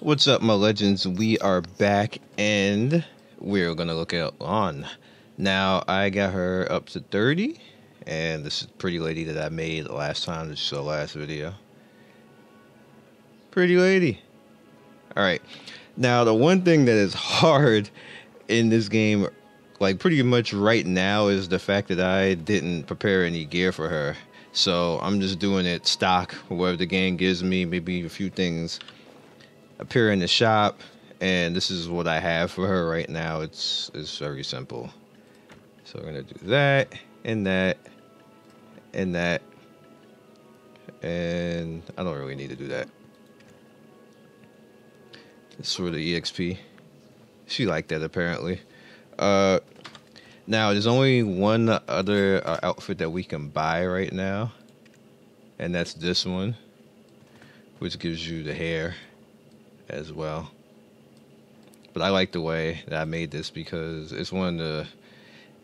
What's up, my legends? We are back and we're gonna look at Lahn. Now, I got her up to 30, and this is Pretty Lady that I made last time. This is the last video. Pretty Lady. Alright. Now, the one thing that is hard in this game, like pretty much right now, is the fact that I didn't prepare any gear for her. So, I'm just doing it stock, whatever the game gives me, maybe a few things appear in the shop, and this is what I have for her right now. It's very simple. So we're gonna do that and that and that, and I don't really need to do that. It's for the EXP. She liked that apparently. Now there's only one other outfit that we can buy right now, and that's this one, which gives you the hair as well. But I like the way that I made this because it's one of the,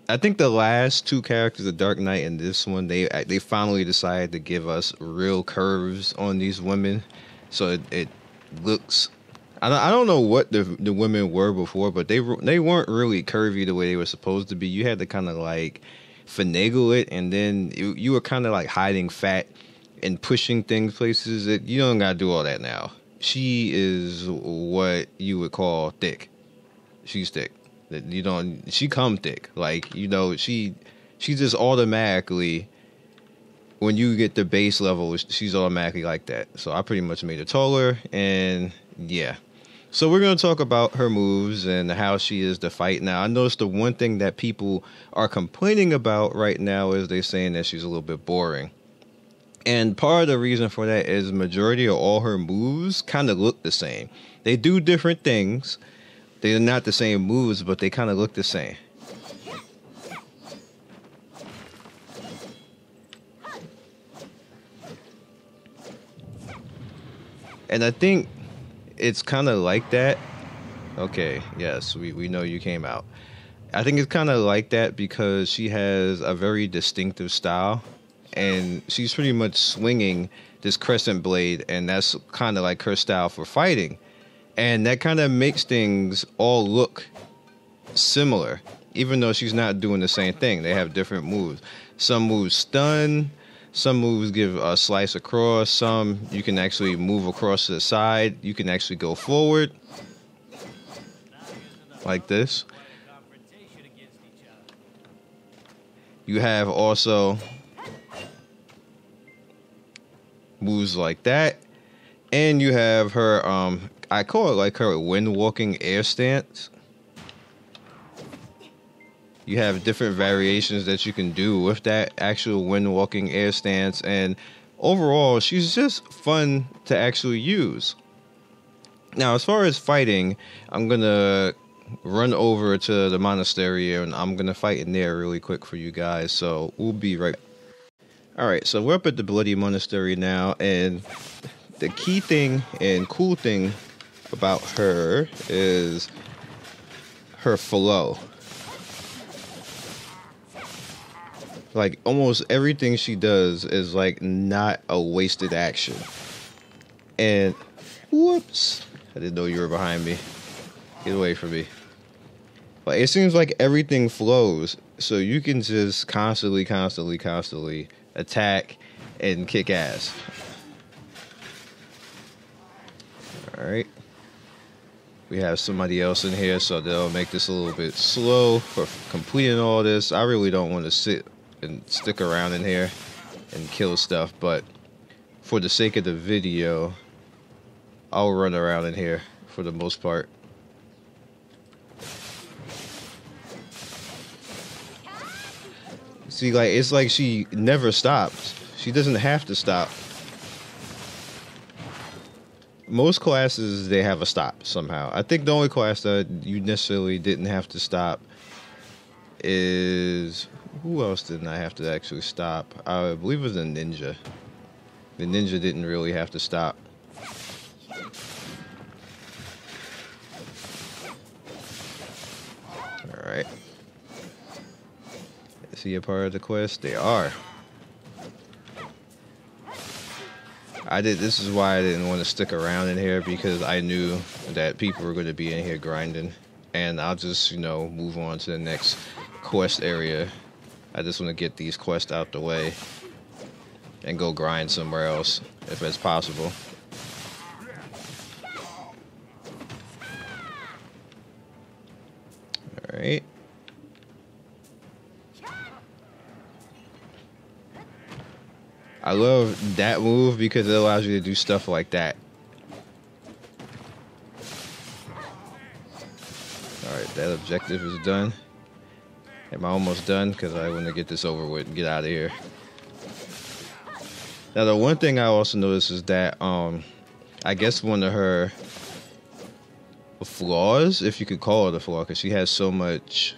I think the last two characters, the Dark Knight and this one, they finally decided to give us real curves on these women. So it looks, I don't know what the women were before, but they weren't really curvy the way they were supposed to be. You had to kind of like finagle it, and then you were kind of like hiding fat and pushing things places. That you don't gotta do all that now. She is what you would call thick. She's thick. You don't. She come thick. Like, you know, she just automatically, when you get the base level, she's automatically like that. So I pretty much made her taller, and yeah. So we're gonna talk about her moves and how she is to fight. Now, I noticed the one thing that people are complaining about right now is they're saying that she's a little bit boring. And part of the reason for that is majority of all her moves kind of look the same. They do different things. They're not the same moves, but they kind of look the same. And I think it's kind of like that. Okay, yes, we know you came out. I think it's kind of like that because she has a very distinctive style. And she's pretty much swinging this crescent blade, and that's kind of like her style for fighting. And that kind of makes things all look similar, even though she's not doing the same thing. They have different moves. Some moves stun, some moves give a slice across, some you can actually move across to the side, you can actually go forward, like this. You have also moves like that, and you have her I call it like her wind walking air stance. You have different variations that you can do with that actual wind walking air stance, and overall she's just fun to actually use. Now, as far as fighting, I'm gonna run over to the monastery and I'm gonna fight in there really quick for you guys, so we'll be right back. Alright, so we're up at the Bloody Monastery now, and the key thing and cool thing about her is her flow. Like, almost everything she does is like not a wasted action. And, whoops, I didn't know you were behind me. Get away from me. Like, it seems like everything flows, so you can just constantly attack and kick ass. Alright. We have somebody else in here, so they'll make this a little bit slow for completing all this. I really don't want to sit and stick around in here and kill stuff, but for the sake of the video, I'll run around in here for the most part. See, like, it's like she never stops. She doesn't have to stop. Most classes, they have a stop somehow. I think the only class that you necessarily didn't have to stop is... Who else didn't I have to actually stop? I believe it was a ninja. The ninja didn't really have to stop. Alright. Is he a part of the quest? They are. This is why I didn't want to stick around in here, because I knew that people were going to be in here grinding, and I'll just, you know, move on to the next quest area. I just want to get these quests out the way and go grind somewhere else if it's possible. All right. I love that move because it allows you to do stuff like that. Alright, that objective is done. Am I almost done? Because I want to get this over with and get out of here. Now, the one thing I also noticed is that, I guess one of her flaws, if you could call it a flaw, because she has so much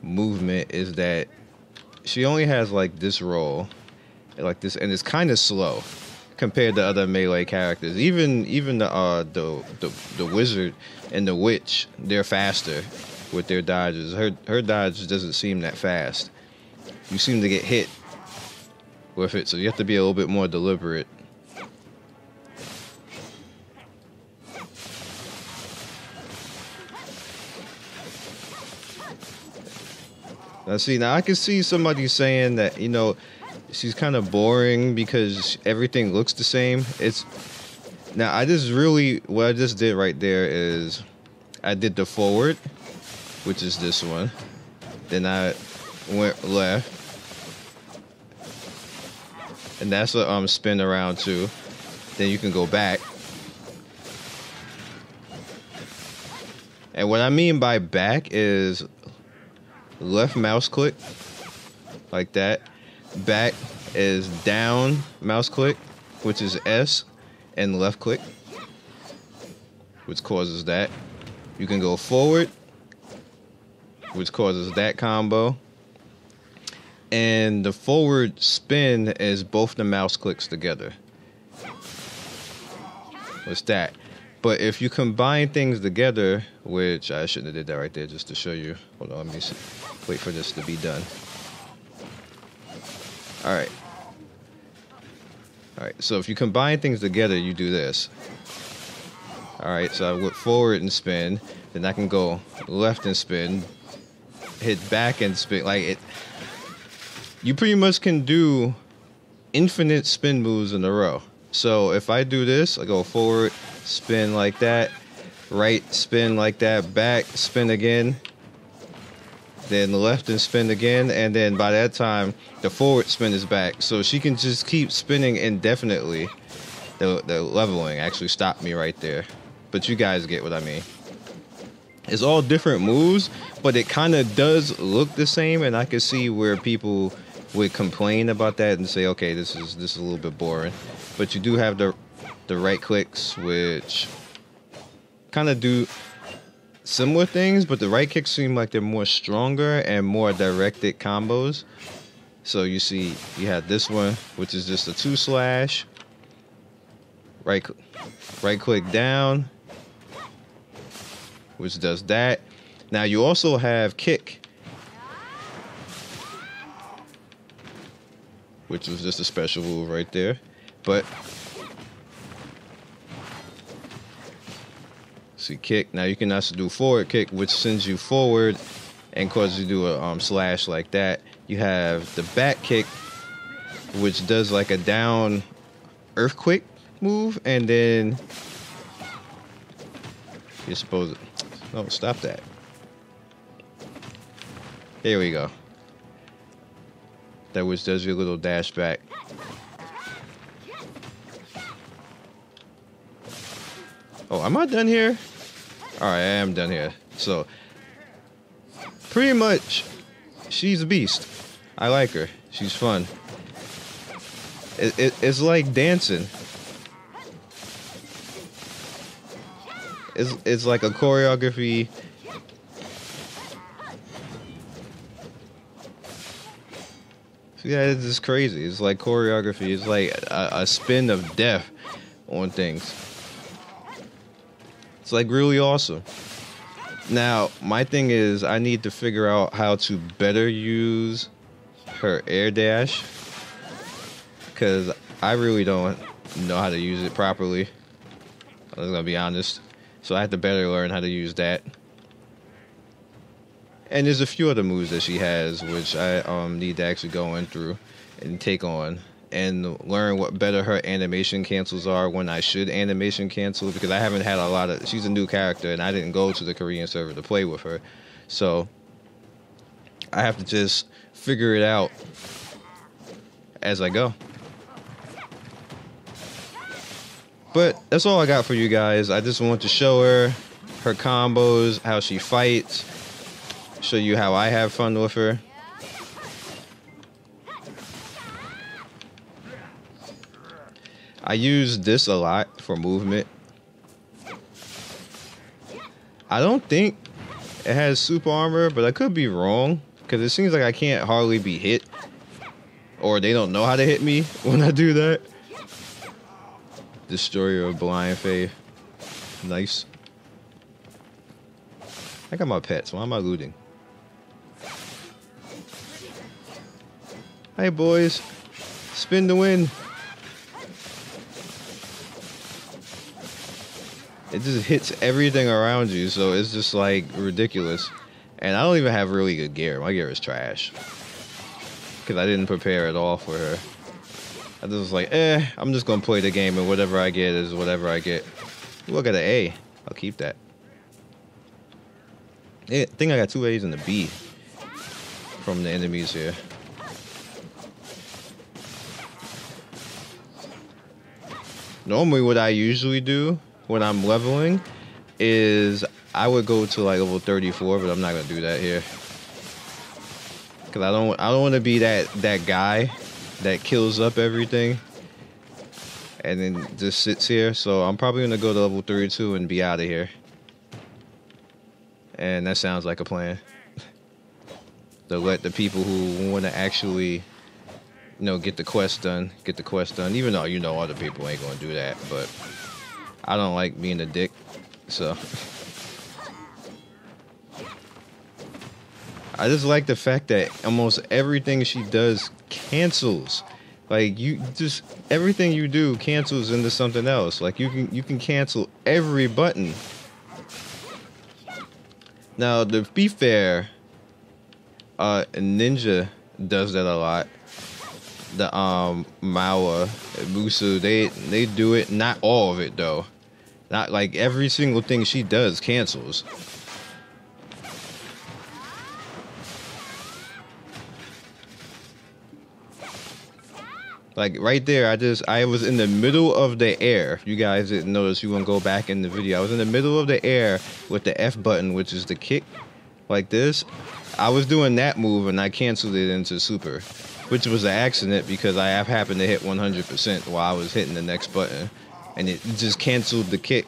movement, is that she only has, like, this roll. Like this, and it's kind of slow compared to other melee characters. Even the wizard and the witch, they're faster with their dodges. Her dodge doesn't seem that fast. You seem to get hit with it, so you have to be a little bit more deliberate. Now I can see somebody saying that, you know, she's kind of boring because everything looks the same. What I just did right there is I did the forward, which is this one. Then I went left, and that's a spin around too. Then you can go back. And what I mean by back is left mouse click, like that. Back is down mouse click, which is S, and left click, which causes that. You can go forward, which causes that combo. And the forward spin is both the mouse clicks together. What's that? But if you combine things together, which I shouldn't have did that right there just to show you. Hold on, let me see. Wait for this to be done. Alright, so if you combine things together, you do this. Alright, so I went forward and spin, then I can go left and spin, hit back and spin. Like it, you pretty much can do infinite spin moves in a row. So if I do this, I go forward, spin like that, right, spin like that, back, spin again, then left and spin again, and then by that time the forward spin is back, so she can just keep spinning indefinitely. The leveling actually stopped me right there, but you guys get what I mean. It's all different moves, but it kind of does look the same, and I can see where people would complain about that and say, okay, this is a little bit boring. But you do have the right clicks, which kind of do similar things, but the right kicks seem like they're more stronger and more directed combos. So you see, you have this one, which is just a 2/, right click down, which does that. Now you also have kick, which was just a special move right there. But see, kick. Now you can also do forward kick, which sends you forward and causes you to do a slash like that. You have the back kick, which does like a down earthquake move, and then you're supposed to... No, stop that. Here we go. That which does your little dash back. Oh, am I done here? Alright, I am done here. So, pretty much, she's a beast. I like her. She's fun. It's like dancing. It's like a choreography. Yeah, it's just crazy. It's like choreography. It's like a spin of death on things. It's like really awesome. Now, my thing is I need to figure out how to better use her air dash, because I really don't know how to use it properly. I'm gonna be honest. So I have to better learn how to use that. And there's a few other moves that she has, which I need to actually go in through and take on and learn what better her animation cancels are when I should animation cancel, because I haven't had a lot of... She's a new character, and I didn't go to the Korean server to play with her. So I have to just figure it out as I go. But that's all I got for you guys. I just want to show her combos, how she fights, show you how I have fun with her. I use this a lot for movement. I don't think it has super armor, but I could be wrong, because it seems like I can't hardly be hit, or they don't know how to hit me when I do that. Destroyer of Blind Faith. Nice. I got my pets. Why am I looting? Hey boys, spin to win. It just hits everything around you, so it's just like ridiculous. And I don't even have really good gear. My gear is trash, because I didn't prepare at all for her. I just was like, I'm just gonna play the game, and whatever I get is whatever I get. Ooh, I got an A. I'll keep that. Yeah, I think I got 2 A's and a B from the enemies here. Normally what I usually do when I'm leveling is I would go to like level 34, but I'm not gonna do that here, because I don't want to be that guy that kills up everything and then just sits here. So I'm probably gonna go to level 32 and be out of here. And that sounds like a plan. To let the people who want to actually, get the quest done, even though other people ain't gonna do that. But I don't like being a dick, so I just like the fact that almost everything she does cancels. Like, everything you do cancels into something else. Like, you can cancel every button. Now, to be fair, Ninja does that a lot. The Mawa, Musu, they do it. Not all of it though. Not like every single thing she does cancels. Like right there, I was in the middle of the air. If you guys didn't notice, you want to go back in the video. I was in the middle of the air with the F button, which is the kick, like this. I was doing that move and I canceled it into super, which was an accident because I happened to hit 100% while I was hitting the next button, and it just canceled the kick.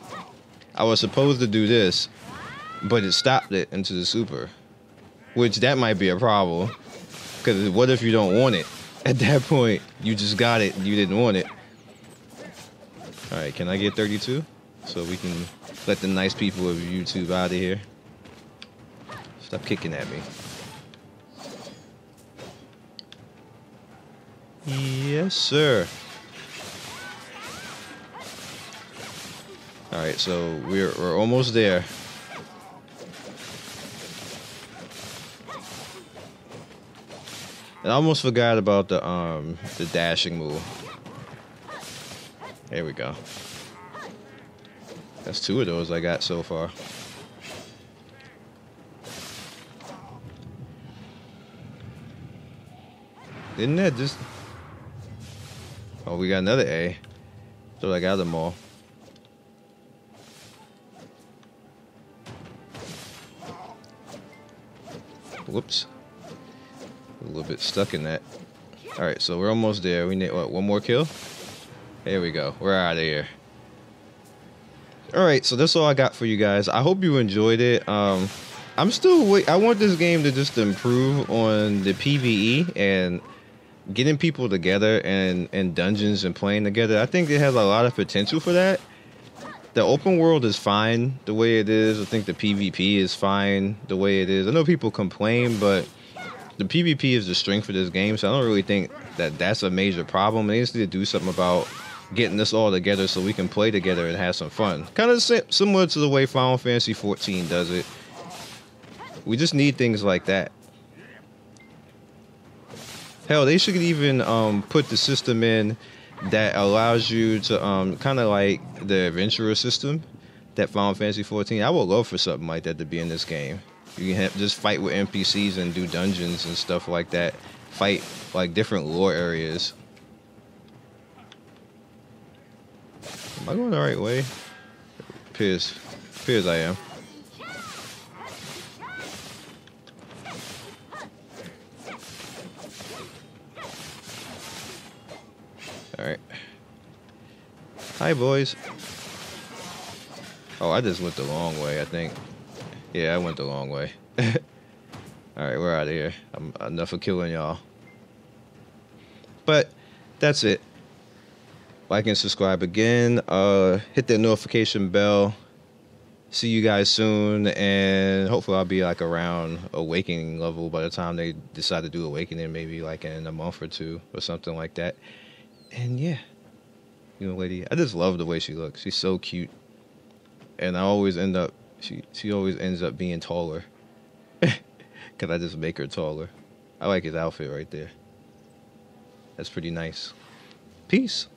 I was supposed to do this, but it stopped it into the super, which that might be a problem, because what if you don't want it? At that point, you just got it and you didn't want it. Alright, can I get 32? So we can let the nice people of YouTube out of here. Stop kicking at me. Yes, sir. Alright, so we're almost there. I almost forgot about the dashing move. There we go. That's 2 of those I got so far. Didn't that just... Oh, we got another A. So I got them all. Whoops. A little bit stuck in that. Alright, so we're almost there. We need, what, one more kill? There we go. We're out of here. Alright, so that's all I got for you guys. I hope you enjoyed it. I'm still I want this game to just improve on the PvE and getting people together and dungeons and playing together. I think it has a lot of potential for that. The open world is fine the way it is. I think the PvP is fine the way it is. I know people complain, but the PvP is the strength of this game, so I don't really think that that's a major problem. They just need to do something about getting this all together so we can play together and have some fun. Kind of similar to the way Final Fantasy 14 does it. We just need things like that. Hell, they should even put the system in that allows you to kind of like the adventurer system that Final Fantasy 14. I would love for something like that to be in this game. You can just fight with NPCs and do dungeons and stuff like that. Fight like different lore areas. Am I going the right way? Appears I am. Alright. Hi, boys. Oh, I just went the long way, I think. Yeah, I went the long way. Alright, we're out of here. I'm enough of killing y'all. But, that's it. Like and subscribe again. Hit that notification bell. See you guys soon. And hopefully I'll be like around Awakening level by the time they decide to do Awakening. Maybe like in a month or two or something like that. And yeah, you know, lady, I just love the way she looks. She's so cute, and I always end up she always ends up being taller. Cause I just make her taller. I like his outfit right there. That's pretty nice. Peace.